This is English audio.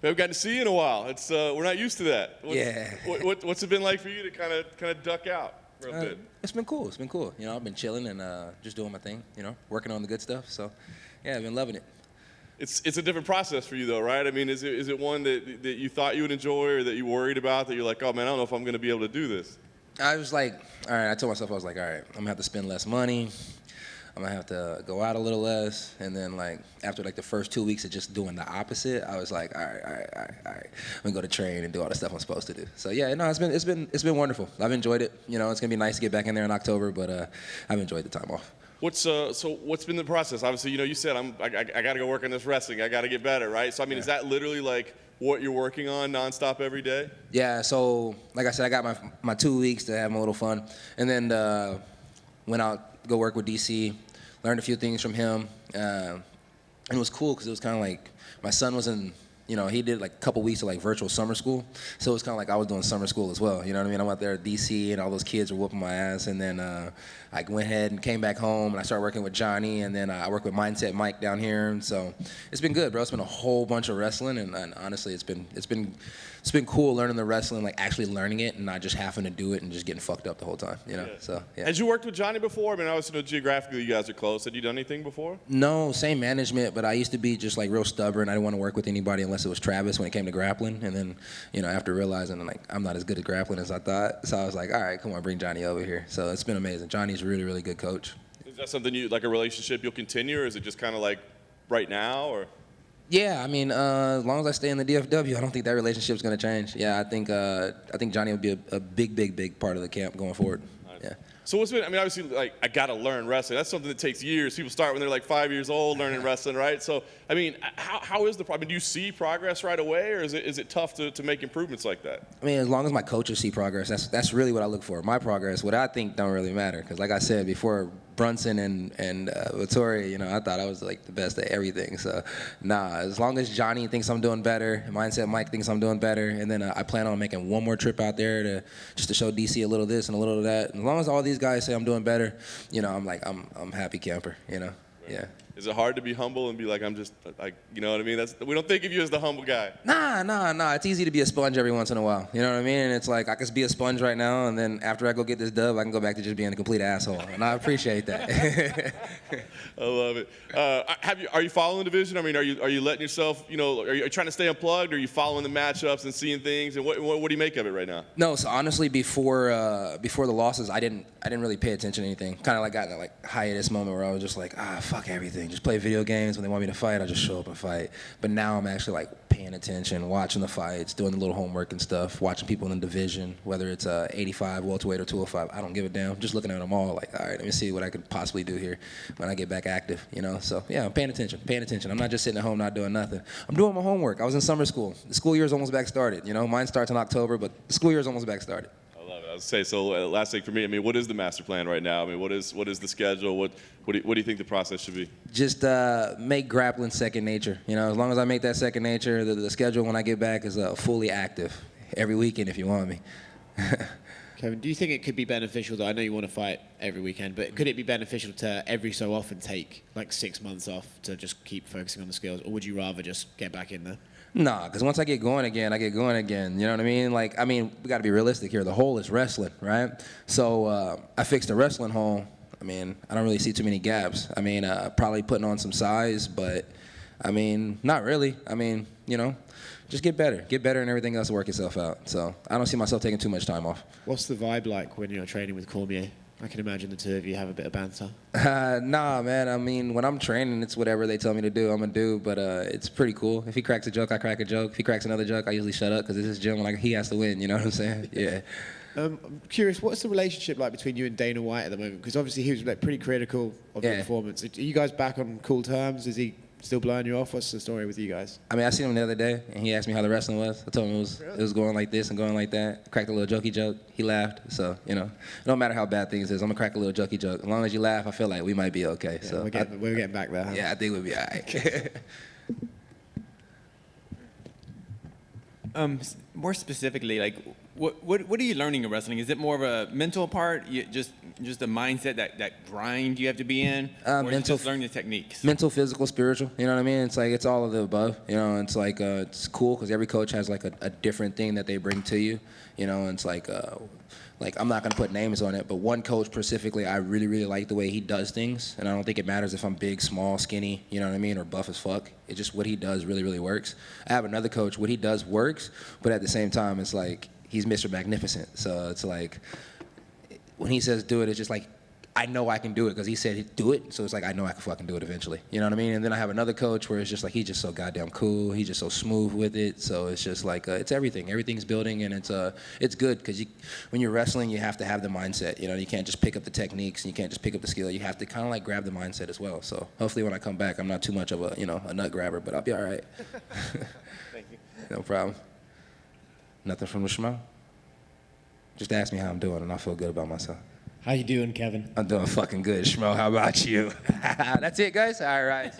We haven't gotten to see you in a while. It's we're not used to that. What's it been like for you to kind of duck out for a bit? It's been cool. It's been cool. You know, I've been chilling and just doing my thing. You know, working on the good stuff. So, yeah, I've been loving it. It's a different process for you though, right? I mean, is it one that you thought you would enjoy or that you worried about that you're like, oh man, I don't know if I'm going to be able to do this? I was like, all right. I told myself I was like, all right, I'm gonna have to spend less money. I'm gonna have to go out a little less, and then like after like the first 2 weeks of just doing the opposite, I was like, all right. I'm gonna go to train and do all the stuff I'm supposed to do. So yeah, no, it's been wonderful. I've enjoyed it. You know, it's gonna be nice to get back in there in October, but I've enjoyed the time off. What's been the process? Obviously, you know, you said I got to go work on this wrestling. I got to get better, right? So I mean, Is that literally like what you're working on nonstop every day? Yeah. So like I said, I got my 2 weeks to have a little fun, and then went out go work with DC. Learned a few things from him, and it was cool because it was kind of like my son was in, you know, he did like a couple weeks of like virtual summer school, so it was kind of like I was doing summer school as well. You know what I mean? I went there at DC, and all those kids were whooping my ass, and then I went ahead and came back home, and I started working with Johnny, and then I work with Mindset Mike down here, and so it's been good, bro. It's been a whole bunch of wrestling, and honestly, it's been cool learning the wrestling, like actually learning it, and not just having to do it and just getting fucked up the whole time. You know? Yeah. So yeah. Had you worked with Johnny before? I mean, obviously, geographically, you guys are close. Had you done anything before? No, same management, but I used to be just like real stubborn. I didn't want to work with anybody unless it was Travis when it came to grappling. And then, you know, after realizing like I'm not as good at grappling as I thought, so I was like, all right, come on, bring Johnny over here. So it's been amazing. Johnny's a really, really good coach. Is that something like a relationship you'll continue, or is it just kind of like right now, or? Yeah, I mean, as long as I stay in the DFW, I don't think that relationship's gonna change. Yeah, I think Johnny will be a big part of the camp going forward. Nice. Yeah. So what's been, I mean, obviously, like, I got to learn wrestling. That's something that takes years. People start when they're like 5 years old learning wrestling, right? So, I mean, how is I mean, do you see progress right away, or is it tough to make improvements like that? I mean, as long as my coaches see progress, that's really what I look for. My progress, what I think don't really matter. Because like I said before, Brunson and Vittori, you know, I thought I was like the best at everything. So, nah, as long as Johnny thinks I'm doing better, Mindset Mike thinks I'm doing better, and then I plan on making one more trip out there just to show DC a little of this and a little of that. And as long as all these guys say I'm doing better, you know, I'm happy camper, you know. Yeah. Is it hard to be humble and be like, I'm just like, you know what I mean? We don't think of you as the humble guy. Nah. It's easy to be a sponge every once in a while. You know what I mean? And it's like I could be a sponge right now, and then after I go get this dub, I can go back to just being a complete asshole, and I appreciate that. I love it. Are you following the division? I mean, are you letting yourself, you know, are you trying to stay unplugged? Or are you following the matchups and seeing things? And what do you make of it right now? No, so honestly, before the losses, I didn't really pay attention to anything. Kind of like got in that like hiatus moment where I was just like, fuck everything. Just play video games. When they want me to fight, I just show up and fight. But now I'm actually like paying attention, watching the fights, doing the little homework and stuff, watching people in the division, whether it's 85, welterweight, or 205. I don't give a damn. Just looking at them all like, all right, let me see what I could possibly do here when I get back active, you know? So yeah, I'm paying attention. I'm not just sitting at home not doing nothing. I'm doing my homework. I was in summer school. The school year's almost back started, you know? Mine starts in October, but the school year's almost back started. I was say, so last thing for me, I mean, what is the master plan right now? I mean, what is the schedule? What do you think the process should be? Just make grappling second nature. You know, as long as I make that second nature, the schedule when I get back is fully active every weekend if you want me. Kevin, do you think it could be beneficial, though? I know you want to fight every weekend, but could it be beneficial to every so often take like 6 months off to just keep focusing on the skills, or would you rather just get back in there? Nah, because once I get going again, I get going again. You know what I mean? Like, I mean, we got to be realistic here. The hole is wrestling, right? So I fixed the wrestling hole. I mean, I don't really see too many gaps. I mean, probably putting on some size, but I mean, not really. I mean, you know, just get better, and everything else will work itself out. So I don't see myself taking too much time off. What's the vibe like when you're training with Cormier? I can imagine the two of you have a bit of banter. Nah, man. I mean, when I'm training, it's whatever they tell me to do, I'm going to do. But it's pretty cool. If he cracks a joke, I crack a joke. If he cracks another joke, I usually shut up because it's his gym. Like, he has to win. You know what I'm saying? Yeah. I'm curious, what's the relationship like between you and Dana White at the moment? Because obviously he was like pretty critical of your performance. Are you guys back on cool terms? Is he still blowing you off? What's the story with you guys? I mean, I seen him the other day, and he asked me how the wrestling was. I told him it was going like this and going like that. Cracked a little jokey joke. He laughed. So, you know, it don't matter how bad things is. I'm going to crack a little jokey joke. As long as you laugh, I feel like we might be okay. Yeah, so we're getting back there. Huh? Yeah, I think we'll be all right. More specifically, like, what are you learning in wrestling? Is it more of a mental part? You just just the mindset, that grind you have to be in, or is it mental, just learning the techniques? mental, physical, spiritual. You know what I mean? It's like it's all of the above. You know, it's like it's cool because every coach has like a different thing that they bring to you. You know, and it's like I'm not gonna put names on it, but one coach specifically, I really, really like the way he does things, and I don't think it matters if I'm big, small, skinny, you know what I mean, or buff as fuck. It's just what he does really, really works. I have another coach, what he does works, but at the same time, it's like he's Mr. Magnificent. So it's like when he says do it, it's just like I know I can do it because he said he'd do it. So it's like I know I can fucking do it eventually. You know what I mean? And then I have another coach where it's just like he's just so goddamn cool. He's just so smooth with it. So it's just like it's everything. Everything's building, and it's good because when you're wrestling, you have to have the mindset. You know, you can't just pick up the techniques and you can't just pick up the skill. You have to kind of like grab the mindset as well. So hopefully when I come back, I'm not too much of a nut grabber, but I'll be all right. Thank you. No problem. Nothing from the Shmo? Just ask me how I'm doing, and I feel good about myself. How you doing, Kevin? I'm doing fucking good, Shmo. How about you? That's it, guys? All right.